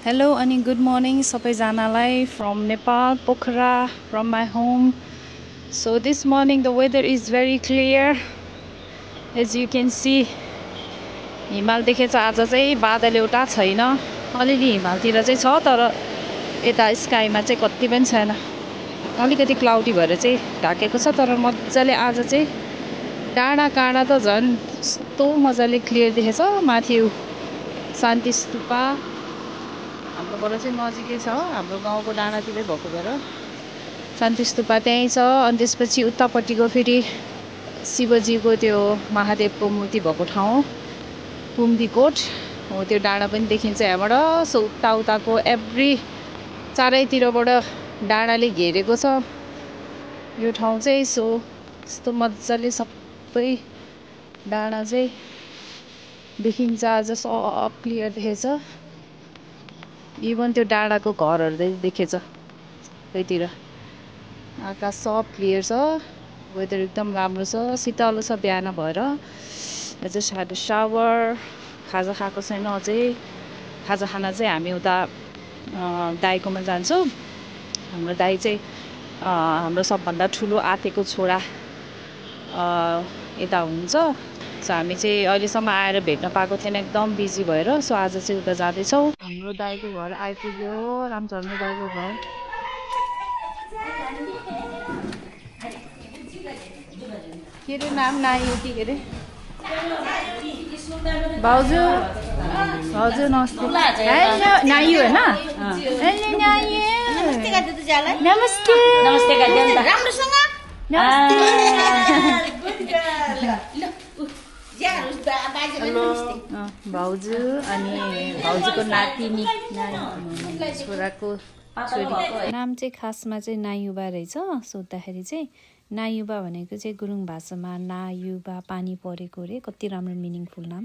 Hello and good morning सबैजनालाई from Nepal, Pokhara, from my home. So this morning the weather is very clear. As you can see, हिमाल देखेछ आज चाहिँ बादल एउटा छैन. अलिअलि हिमालतिर चाहिँ छ तर यता स्काईमा चाहिँ कति पनि छैन. अलिकति क्लाउडी भएर चाहिँ ढाकेको छ तर मज्जाले आज चाहिँ डाँडा काँडा त झन् कस्तो मज्जाले क्लियर देखेछ. माथि शान्ति स्तूपा हाम्रोबाट चाहिँ नजिकै छ. हाम्रो गाउँको डाँडातिरै भएको भएर शान्ति स्तूपा त्यहीँ छ. अनि त्यसपछि उतापट्टिको फेरि शिवजीको त्यो महादेवको मूर्ति भएको ठाउँ कुम्दीकोट हो. त्यो डाँडा पनि देखिन्छ यहाँबाट. सो उताको एभ्री चारैतिरबाट डाँडाले घेरेको छ यो ठाउँ चाहिँ. सो यस्तो मजाले सबै डाँडा चाहिँ देखिन्छ आज. सब क्लियर देखेछ. इभन त्यो डाँडाको घरहरू देखेछ त्यहीतिर. आकाश सब क्लियर छ. वेदर एकदम राम्रो छ. शीतल छ बिहान भएर. जस्ट ह्याड अ सावर. खाजा खाएको छैन अझै. खाजा खाना चाहिँ हामी उता दाइकोमा जान्छौँ. हाम्रो दाइ चाहिँ हाम्रो सबभन्दा ठुलो आतेको छोरा यता हुनुहुन्छ. सो हामी चाहिँ अहिलेसम्म आएर भेट्न पाएको थिएन एकदम बिजी भएर. सो आज चाहिँ उता जाँदैछौँ. हाम्रो दाइको घर आइपुग्यो. रामचन्द्र दाइको घर. के अरे नाम नायु कि के अरे भाउजू. भाउजू नमस्ते. नायु होइन. नमस्ते. नमस्ते राम्रोसँग. भाउजू अनि भाउजूको नातिनी छोराको छोरी. नाम चाहिँ खासमा चाहिँ नायुबा रहेछ. सोद्धाखेरि चाहिँ नायुबा भनेको चाहिँ गुरुङ भाषामा नायुबा पानी परेको रे. कति राम्रो मिनिङफुल नाम.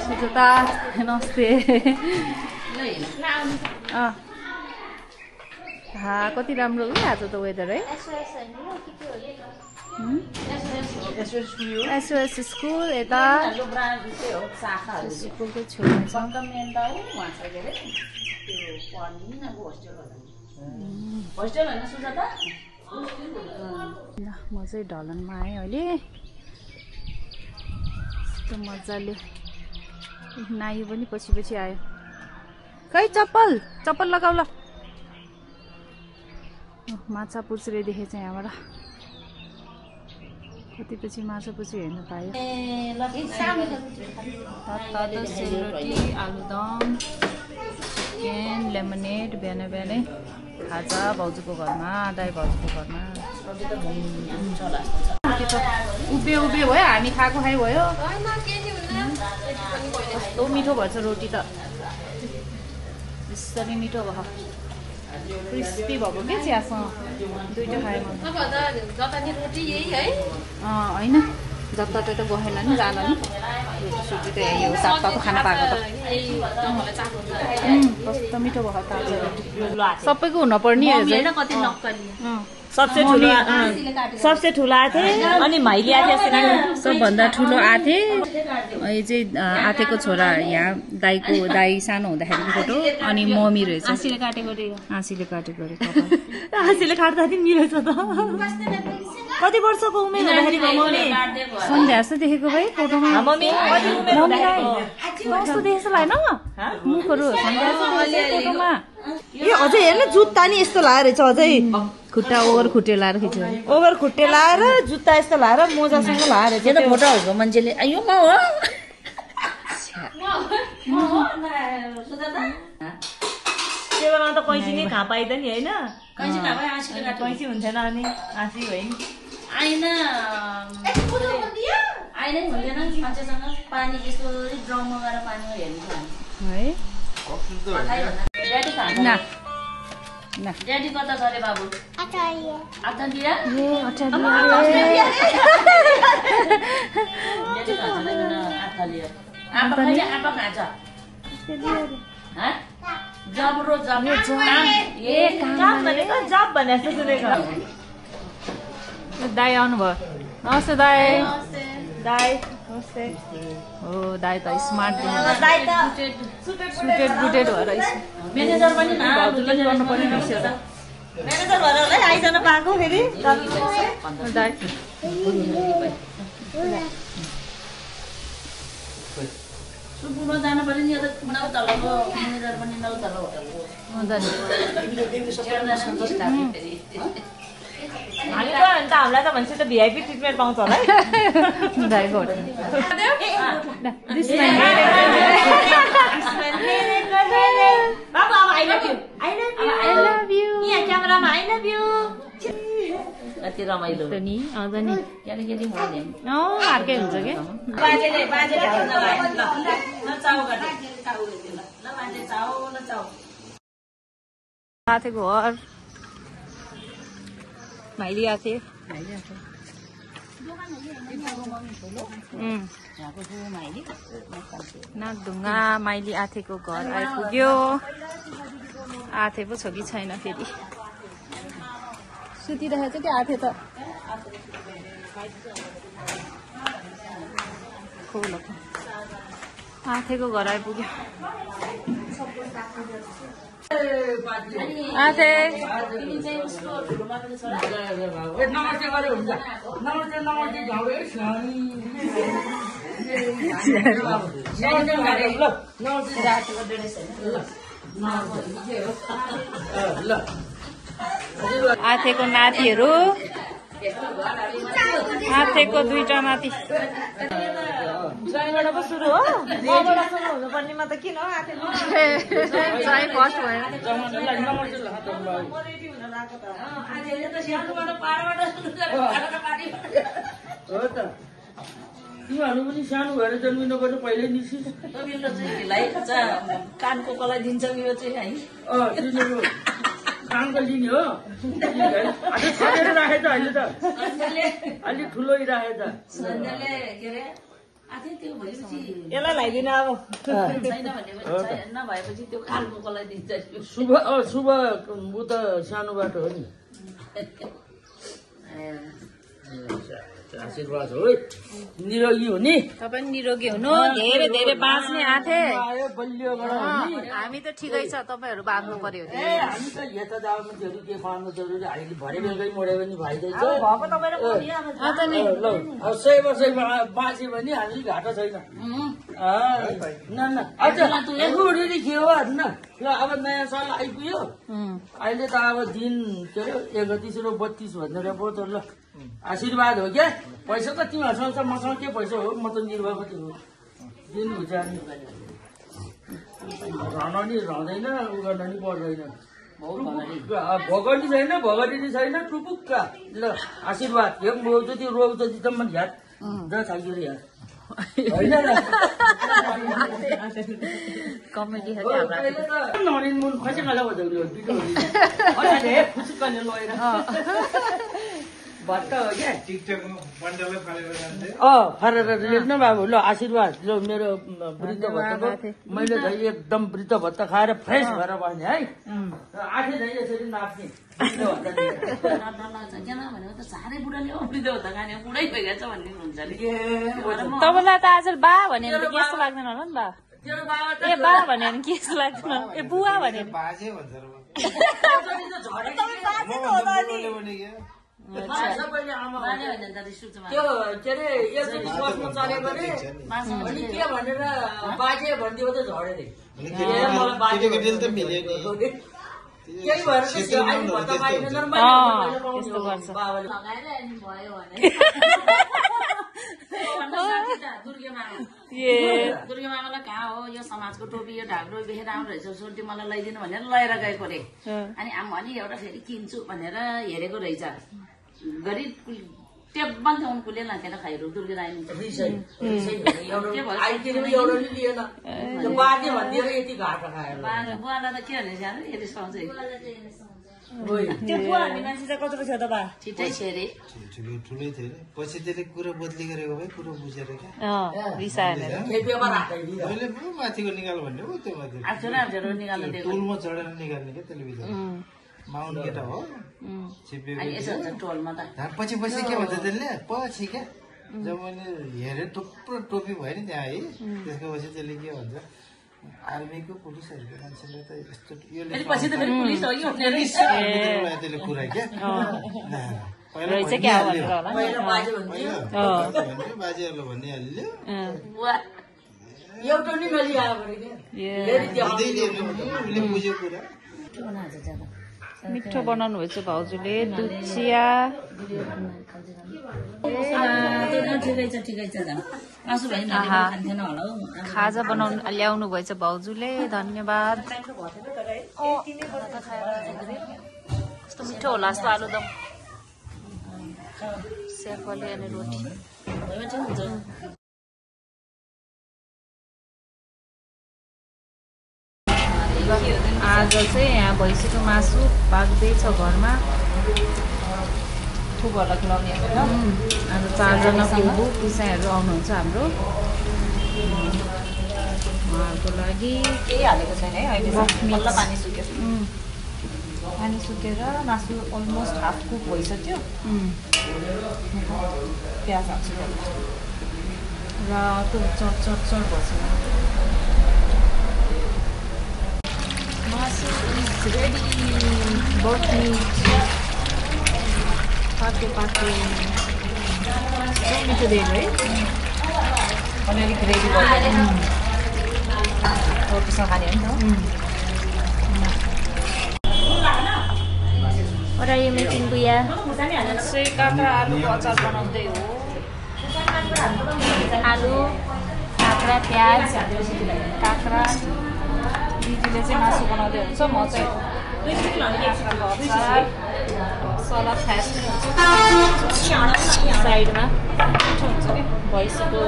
सुजता नमस्ते. कति राम्रो हो आज त वेदर है. एसओएस स्कुल यता स्कुलको छेउमा छ. म चाहिँ ढलनमा आएँ अहिले. यस्तो मजाले. नायु पनि पछि पछि आयो. खै चप्पल चप्पल लगाउ ल. माछा पुछ्रे देखेछ यहाँबाट. कति पछि माछा पुछ्रे हेर्न पायो. सेलरोटी आलुदम चिकन लेमनेड बिहान बिहानै खाजा भाउजूको घरमा. दाइ भाउजूको घरमा उभियो उभियो भयो. हामी खाएको खाइ भयो. कस्तो मिठो भएछ रोटी त. यसरी मिठो भयो. क्रिस्पी भएको के चियासँग दुईटा खाएँ म. होइन जता तता गएन नि जान नि. रोटी त यही हो. सातको खाना पाएको त कस्तो मिठो भयो. ताजा रोटी सबैको हुनपर्ने. सबसे ठुलो आथे अनि माइली आथे. सबभन्दा ठुलो आथे. यो चाहिँ आथेको छोरा. यहाँ दाई सानो हुँदाखेरिको फोटो. अनि मम्मी रहेछ. आँसीले काटेको रे. आँसीले काटेको रे. आँसीले काट्दाखेरि मिलेछ त. कति वर्षको उमेर हुँदाखेरि सन्ध्या जस्तो देखेको भाइ फोटोमा. कस्तो देखेछ होइन मुखहरू. सन्ध्या जस्तो फोटोमा. ए अझै हेर्न जुत्ता नि यस्तो लाएर रहेछ. अझै खुट्टा ओभर खुट्टे लाएर खिच्यो. ओभर खुट्टे लाएर जुत्ता यस्तो लाएर मोजासँग लाएर चाहिँ फोटो हाल्छ मान्छेले. यो म हो. त्यो बेलामा त कैँची नै खा पाइँदैन नि होइन. कैँची हुन्थेन अनि आँसी भयो नि. आइना हुँदैन मान्छेसँग. पानी यस्तो ड्रममा गएर पानीमा हेर्नु है. ड्याडी कता गरे बाबु. आटालिया आँपा खान्छ. जब रो जब जब भने जस्तो सुनेको. दाइ आउनुभयो. नमस्ते दाइ. दाइ नमस्ते हो दाइ त स्मार्ट दाइ त सुटेड बुटेड भएर म्यानेजर पनि भाउजूलाई गर्नुपर्ने रहेछ र म्यानेजर भएर होला है आइजन पाएको फेरि दाइ सुपुरमा जानु पर्यो नि यो त 9 तलको म्यानेजर पनि 9 तल होटलको हामी त अन्त हामीलाई त भन्छ त भिआइपी ट्रिटमेन्ट पाउँछ होला है दाइको बाबु अब I love you I love you यहाँ क्यामेरामा आई लभ यु कति रमाइलो नि आउँछ नि केटी मैले अर्कै हुन्छ क्या बाजेले ढाल्नु नभए ल चाउ गर्ने ल बाजे चाउ ल चाउ आथेको घर माइली आथे नागढुङ्गा माइली आथेको घर आइपुग्यो आथे पो छ कि छैन फेरि सुतिरहेको छ कि आथे त आथेको घर आइपुग्यो आथे नमस्ते गरे हुन्छ नमस्ते नमस्ते झाउरे सानी आथेको नातिहरू आथेको 2टा नाति जयबाट पो सुरु हो मबाट सुरु हुनुपर्नेमा त किन हो आथे जय फर्स्ट भयो हो त तिमीहरू पनि सानो भएर जन्मिनुपर्ने पहिल्यै निस्किस कानको कलाई दिन्छ यो चाहिँ है कानको लिने हो सकेर राखे त अहिले त अलिक ठुलो राखे त सन्ध्याले के अरे आथे त्यो भएपछि यसलाई लगाइदिनु अब छैन भनेपछि नभएपछि त्यो कानको कलाई दिन्छ शुभ शुभ ऊ त सानो बाटो हो नि आशीर्वाद हो निरोगी हो नि तपाईँ निरोगी हुनु धेरै धेरै बाँच्ने आथे हामी त ठिकै छ तपाईँहरू बाँच्नु पर्यो हामी त यता दाउमान्छेहरू के खुवाउनु जरुरी हामीले भरे बेलुकै मऱ्यो भने भइदिन्छ सय वर्ष बाँच्यो भने हामी घाटा छैन उठेर के हो न ल अब नयाँ साल आइपुग्यो अहिले त अब दिन के अरे 31 र 32 भनेर पो त ल आशीर्वाद हो क्या पैसा त तिमीहरूसँग छ मसँग के पैसा हो म त निर्वाह मात्रै हो दिनु जाने रहन नि रहँदैन उ गर्न नि पर्दैन भगनी छैन भगनी छैन टुपुक्का ल आशीर्वाद जति रोग जति त मन झ्याट ज थाल्यो यार होइन कमेडी नरिन मुन खसेकाला बजाउने हो फुसुक्काले लगेर भट्ट हो क्या फरेर लेख्न बाबु ल आशीर्वाद ल मेरो वृद्ध भत्ताको मैले झै एकदम वृद्ध भत्ता खाएर फ्रेस भएर बस्ने है आठै झै यसरी नाप्ने भनेको त साह्रै बुढाले अमृत होता खाने बुढै भइगएछ भन्ने हुन्छ तपाईँलाई त आज बा भने त के जस्तो लाग्दैन होला नि बा ए बा भने के जस्तो लाग्दैन ए बुवा भने त्यो के अरे एकचोटि बस्नु चलेको अरे अनि के भनेर बाजे भनिदियो त झरेँ केही भएर यस्तो गर्छ दुर्गे मामालाई कहाँ हो यो समाजको टोपी यो ढाक्रो देखेर राम्रो रहेछ सोल्टी मलाई लगाइदिनु भनेर लगाएर गएको अरे अनि अनि एउटा फेरि किन्छु भनेर हेरेको रहेछ गरी टेब्बल ल्याउनु कुले लाखेर खाइरह दुर्गे राई बुवालाई त के भने सानो यति सधैँ त्यो बुवा हामी मान्छे चाहिँ कत्रो थियो त बा छिटै छ अरे ठुलै थियो अरे पछि त्यसले कुरा बदली गरेको भए कुरो बुझेर क्या मैले माथिको निकाल भन्ने हो त्यो माथि टोलमा चढेर निकाल्ने क्या टेलिभिजन माउन्ट केटा हो पछि पछि के भन्छ त्यसले पछि क्या जब मैले हेरेँ थुप्रो टोपी भयो नि त्यहाँ है त्यसको पछि त्यसले के भन्छ आर्मीको पुलिसहरूको मान्छेले त यस्तो त्यसले कुरा क्या बाजेहरूले भनिहाल्यो एउटा नि बुझ्यो कुरा मिठो बनाउनु भएछ भाउजूले दुध चिया खाजा बनाउनु ल्याउनु भएछ भाउजूले धन्यवाद कस्तो मिठो होला जस्तो आलुदम सेफले अनि रोटी आज चाहिँ यहाँ भैँसीको मासु पाक्दैछ घरमा फुपूहरूलाई खुवाउने आज 4 जना फुपू पुसाइहरू आउनुहुन्छ हाम्रो उहाँहरूको लागि केही हालेको छैन है अहिले बल्ल पानी सुकेर मासु अलमोस्ट हाफ कुक भइसक्यो प्याज हाल्छु र त्यो चट भन्छ मासु इज रेडी बोट मिट पाके मिठो दिएको है अलिअलि ग्रेभी रोटीसँग खाने हो नि त What are you making, Buya? चाहिँ काँक्रा आलुको अचार बनाउँदै हो आलु काँक्रा प्याज काँक्रा दिदीले चाहिँ मासु बनाउँदै हुन्छ म चाहिँ सलाद खास साइडमा मिठो हुन्छ नि भैँसीको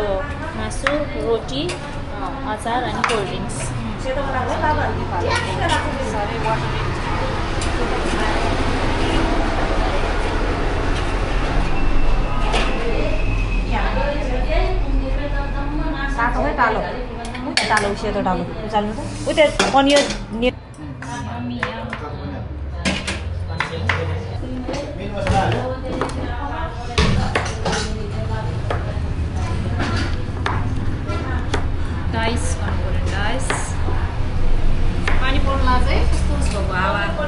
मासु रोटी अचार अनि कोल्ड ड्रिङ्क्स तातो है तालो तालो उसेतो डालो उचाल्नु त उ त्यो पनिर नेट डाइस गर्नुपर्यो डाइस पानी पर्नुमा चाहिँ कस्तो भएको हावा अब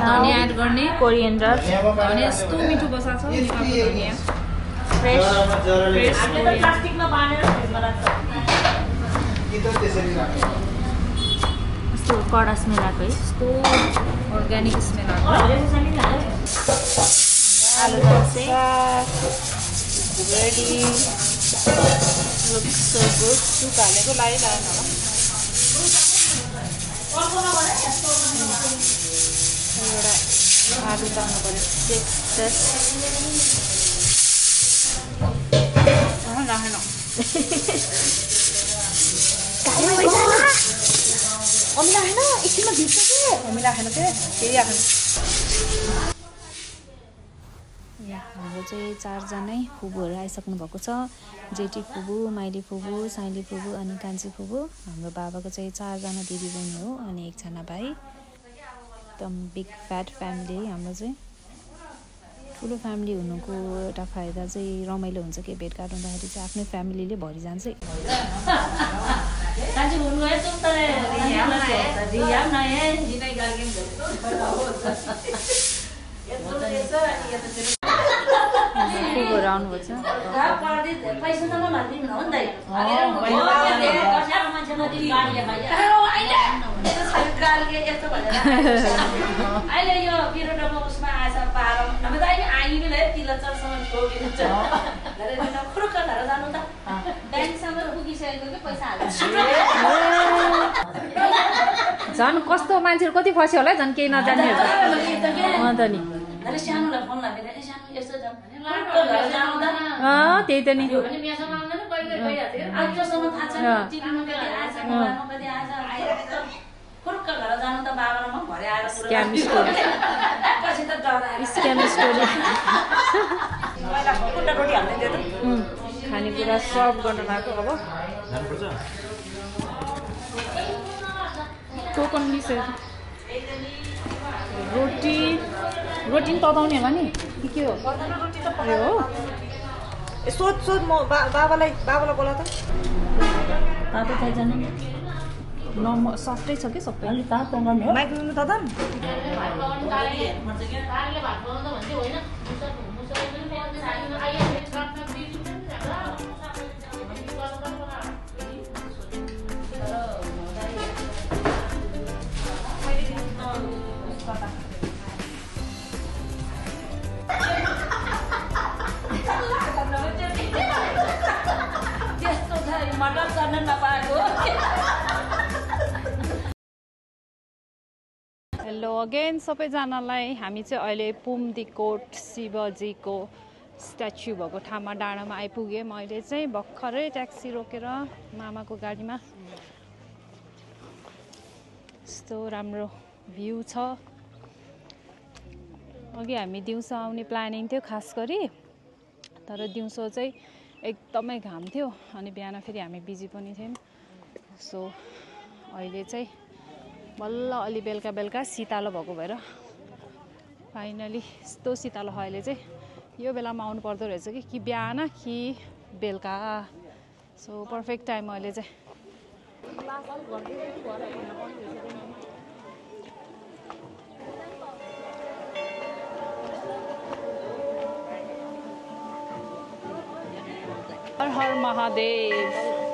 धनिया एड गर्ने कोरिएन्डर धनिया यस्तो मिठो बसाएको छ नेपालको धनिया फ्रेस यस्तो कडा स्मेल आएको है यस्तो अर्ग्यानिक स्मेल आएको आलुदम चाहिँ ready looks so good soup हालेको लागिरहेन होला एउटा आलु तान्नु पऱ्यो राखेन एकछिनमा भिज्छ कि हामी राखेन फेरि राखेन हाम्रो चाहिँ 4 जनै फुपूहरू आइसक्नु भएको छ जेठी फुपू माइली फुपू साइली फुपू अनि कान्छी फुपू हाम्रो बाबाको चाहिँ 4 जना दिदी बहिनी हो अनि 1 जना भाइ एकदम बिग फ्याट फ्यामिली हाम्रो चाहिँ ठुलो फ्यामिली हुनुको एउटा फाइदा चाहिँ रमाइलो हुन्छ कि भेटघाट हुँदाखेरि चाहिँ आफ्नै फ्यामिलीले भरि जान्छ फुपूहरू आउनुभएको छ अहिले यो बिरोटामा उसमा आएछ पारौँ नभए त अहिले आइले तिलचरसँग छोडिदिन्छ खुरुक्कनहरू जानु त ब्याङ्कसम्म पुगिसकेको कि पैसा हाल्छ झन् कस्तो मान्छेहरू कति फस्यो होला झन् केही नजान्नेहरू अन्त नि सानोलाई फोन लाग्यो सानो यस्तो त्यही त नि आजसम्म थाहा छैन टिभीमा कति आएछ मोबाइलमा कति आएछ आइरहेको खुरुक्क घर जानु त बाबा र म घरै आएर स्क्याम स्टोरी पछि त डराएर स्क्याम स्टोरी पहिला खुट्टा रोटी हाल्दै थियो त खानेकुरा सर्भ गर्न लाग्यो अब टोकन मिसर रोटी रोटी पनि तताउने होला नि के हो यो हो सोध सोध म बाबालाई बोला त तातो चाहिन्छ नि सफ्टै छ कि सबै अलि तातो गर्नु हो माइक लिनु त मटर चढ्न नपाएको हेलो अगेन सबैजनालाई हामी चाहिँ अहिले पुम्दीकोट शिवजीको स्ट्याच्यु भएको ठाउँमा डाँडामा आइपुगेँ मैले चाहिँ भर्खरै ट्याक्सी रोकेर मामाको गाडीमा यस्तो राम्रो भ्यू छ अघि हामी दिउँसो आउने प्लानिङ थियो खास गरी तर दिउँसो चाहिँ एकदमै घाम थियो अनि बिहान फेरि हामी बिजी पनि थियौँ सो अहिले चाहिँ बल्ल अलि बेलुका शीतलो भएको भएर फाइनली यस्तो शीतलो अहिले चाहिँ यो बेलामा आउनु पर्दो रहेछ कि बिहान कि बेलुका सो पर्फेक्ट टाइम अहिले चाहिँ हर हर महादेव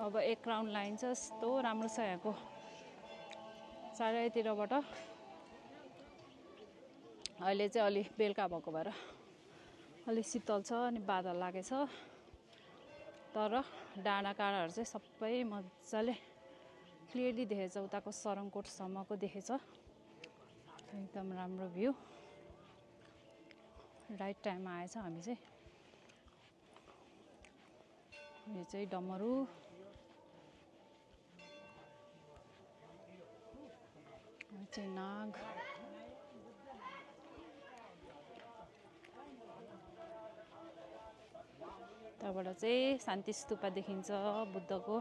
अब एक राउन्ड लाइन छ यस्तो राम्रो छ यहाँको चारैतिरबाट अहिले चाहिँ अलि बेलुका भएको भएर अलि शीतल छ अनि बादल लागेछ तर डाँडा काँडाहरू चाहिँ सबै मजाले क्लियरली देखेछ उताको सरङकोटसम्मको देखेछ एकदम राम्रो भ्यू राइट टाइममा आएछ हामी चाहिँ यो चाहिँ डमरू यो चाहिँ नाग त्यहाँबाट चाहिँ शान्ति स्तूपा देखिन्छ बुद्धको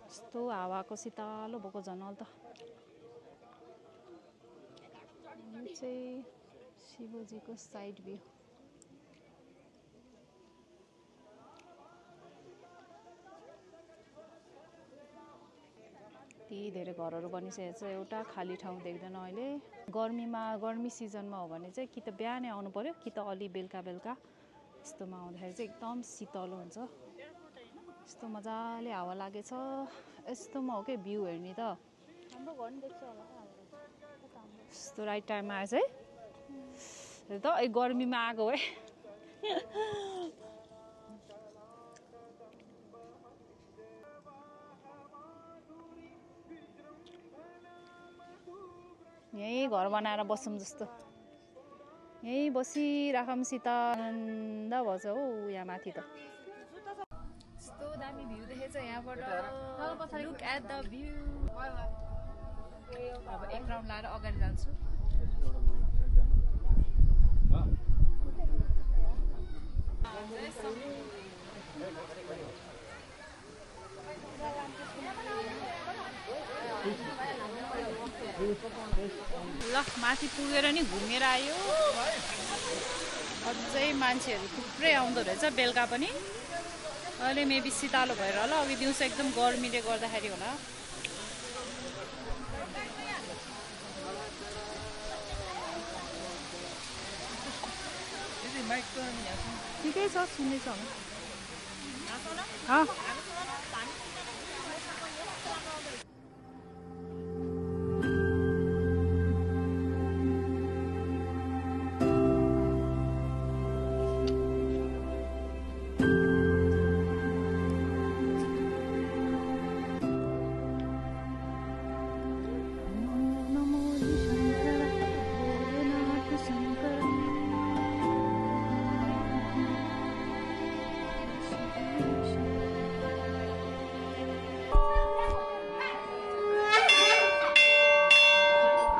यस्तो हावाको शीतलो भएको झनल त यो चाहिँ शिवजीको साइड भ्यू यति धेरै घरहरू बनिसकेको छ एउटा खाली ठाउँ देख्दैन अहिले गर्मी सिजनमा हो भने चाहिँ कि त बिहानै आउनु पर्यो कि त अलि बेलुका यस्तोमा आउँदाखेरि चाहिँ एकदम शीतलो हुन्छ यस्तो मजाले हावा लागेछ यस्तोमा हो कि भ्यू हेर्ने त यस्तो राइट टाइममा आएछ है त गर्मीमा आएको है यहीँ घर बनाएर बसौँ जस्तो यहीँ बसिराखौँ शीतल भएछ हौ यहाँ माथि त यस्तो दामी भ्यू देखेछ यहाँबाट लुक एट द भ्यू अब एक राउन्ड लाएर अगाडि जान्छु ल माथि पुगेर नि घुमेर आयो अझै मान्छेहरू थुप्रै आउँदो रहेछ बेलुका पनि। अहिले मेबी शीतलो भएर होला, अघि दिउँसो एकदम गर्मीले गर्दाखेरि होला। ठिकै छ, सुन्दैछ होला।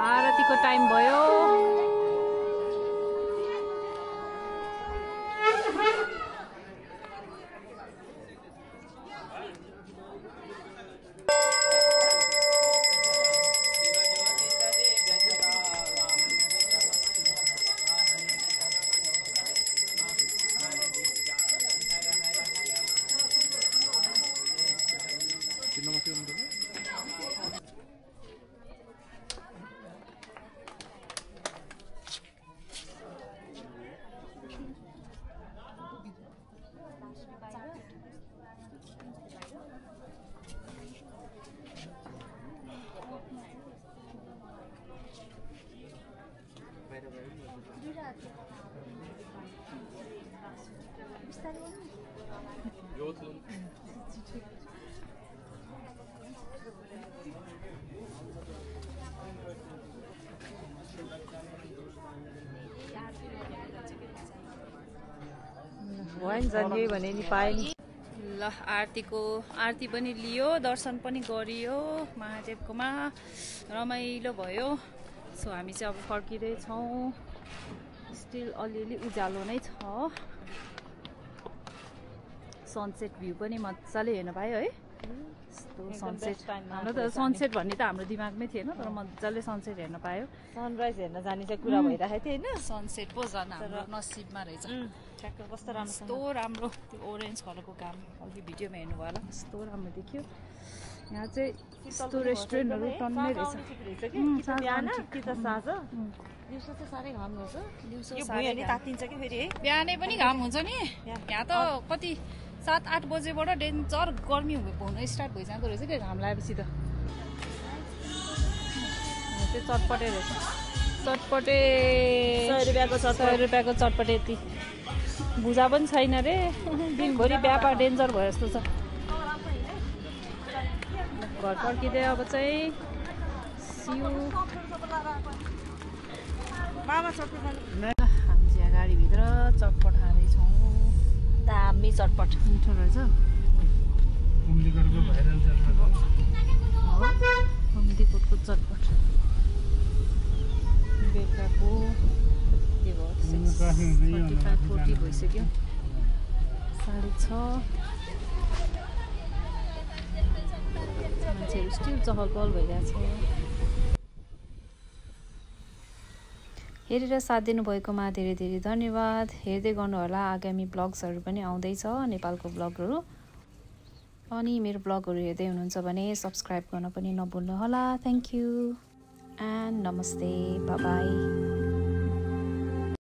आरतीको टाइम भयो। वाइन जाने भने नि पाए नि। ल आरती पनि लियो, दर्शन पनि गरियो महादेवकोमा, रमाइलो भयो। सो हामी चाहिँ अब फर्किँदैछौँ। स्टिल अलिअलि उज्यालो नै छ। सनसेट भ्यू पनि मजाले हेर्न पायो है। यस्तो सनसेट, हाम्रो त सनसेट भन्ने त हाम्रो दिमागमै थिएन, तर मजाले सनसेट हेर्न पायो। सनराइज हेर्न जाने चाहिँ कुरा भइरहेको थियो होइन। सनसेट पो झन् हाम्रो नसिबमा रहेछ। ठ्याक्क कस्तो राम्रो, कस्तो राम्रो त्यो ओरेन्ज कलरको काम अघि भिडियोमा हेर्नु भयो होला, कस्तो राम्रो देखियो। यहाँ चाहिँ यस्तो रेस्टुरेन्टहरू टन्नै रहेछ। बिहान कि त साँझ, दिउँसो चाहिँ साह्रै घाम हुन्छ। दिउँसो यो भुइँ नि तातिन्छ कि फेरि है। बिहानै पनि घाम हुन्छ नि। यहाँ त कति 7-8 बजेबाट डेन्जर गर्मी हुन स्टार्ट भइजाँदो रहेछ क्या घाम लागेपछि त। त्यो चटपटे रहेछ, चटपटे 100 रुपियाँको चटपटे। यति भुजा पनि छैन रे, दिनभरि व्यापार डेन्जर भयो जस्तो छ। घर फर्किँदै अब चाहिँ सिउ। मामा चटपट हामी चाहिँ गाडीभित्र चटपट खाँदैछौँ। दामी चटपट, मिठो रहेछ। हम्दीकोटको चटपट बेलुकाको के भयो 45-40 भइसक्यो। 6:30 मान्छेहरू स्टिल चहल पहल भइरहेछ। हेरेर साथ दिनुभएकोमा धेरै धेरै धन्यवाद। हेर्दै गर्नुहोला, आगामी ब्लग्सहरू पनि आउँदैछ, नेपालको ब्लगहरू। अनि मेरो ब्लगहरू हेर्दै हुनुहुन्छ भने सब्सक्राइब गर्न पनि नभुल्नुहोला। थ्याङ्क यू एन्ड नमस्ते, बाई बाई।